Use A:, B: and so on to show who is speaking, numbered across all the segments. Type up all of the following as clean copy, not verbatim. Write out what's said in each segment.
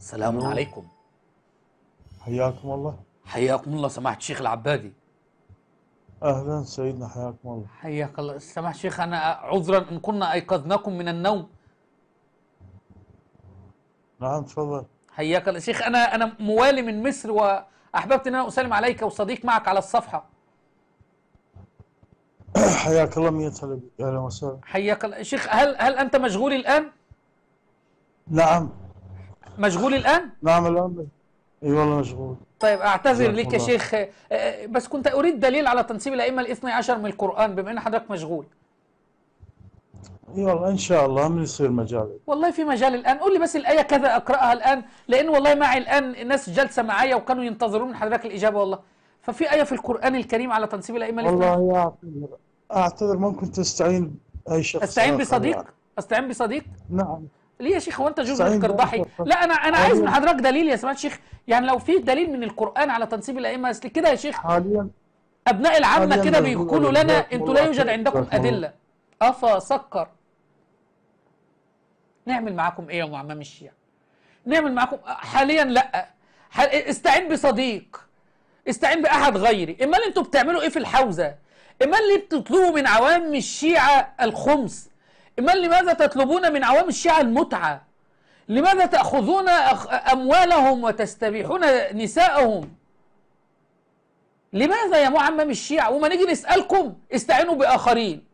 A: السلام
B: الو،
A: عليكم.
B: حياكم الله.
A: حياكم الله سماحة الشيخ العبادي.
B: اهلا سيدنا، حياكم الله.
A: حياك الله سماحة الشيخ، أنا عذرا إن كنا أيقظناكم من النوم.
B: نعم تفضل.
A: حياك الله شيخ، أنا موالي من مصر، وأحببت أن أنا أسلم عليك وصديق معك على الصفحة.
B: حياك الله، مية هلا بك، اهلا وسهلا.
A: حياك الله شيخ، هل أنت مشغول الآن؟
B: نعم.
A: مشغول الآن؟
B: نعم الان. اي والله مشغول.
A: طيب أعتذر
B: جزاكم
A: لك يا
B: الله خير.
A: شيخ، بس كنت أريد دليل على تنسيب الأئمة الاثني عشر من القرآن بما أن حضرتك مشغول.
B: اي والله ان شاء الله من يصير مجال.
A: والله في مجال الآن، قول لي بس الآية كذا أقرأها الآن، لأن والله معي الآن الناس جالسة معايا وكانوا ينتظرون من حضرتك الإجابة والله. ففي آية في القرآن الكريم على تنسيب الأئمة الاثني عشر.
B: والله اعتذر ممكن تستعين باي شخص
A: أستعين
B: اخر يعني.
A: بصديق؟ أستعين بصديق؟
B: نعم.
A: ليه يا شيخ، هو أنت جوزك
B: استعين باي
A: قرضحي؟
B: شخص
A: لا أنا عايز من
B: حاليا.
A: حضرتك دليل يا سماحة الشيخ، يعني لو في دليل من القرآن على تنسيب الأئمة، أصل كده يا شيخ
B: حاليا
A: أبناء العامة
B: حاليا
A: كده
B: مشغول
A: بيقولوا
B: والله،
A: لنا
B: جزاكم
A: أنتوا لا
B: الله
A: يوجد
B: خير،
A: عندكم
B: جزاكم الله.
A: أدلة. أفا سكر. نعمل معاكم إيه يا معمم الشيعة؟ نعمل معاكم حاليا؟ لا، استعين بصديق، استعين بأحد غيري. امال انتوا بتعملوا ايه في الحوزة؟ امال ليه بتطلبوا من عوام الشيعة الخمس؟ امال لماذا تطلبون من عوام الشيعة المتعة؟ لماذا تأخذون أموالهم وتستبيحون نساءهم؟ لماذا يا معمم الشيعة؟ وما نيجي نسألكم استعينوا بآخرين.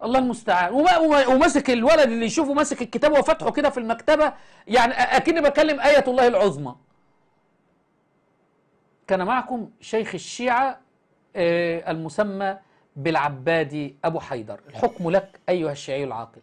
A: الله المستعان. وماسك الولد اللي يشوفه ماسك الكتاب وفتحه كده في المكتبة، يعني أكني بكلم آية الله العظمى. كان معكم شيخ الشيعة المسمى بالعبادي أبو حيدر. الحكم لك أيها الشيعي العاقل.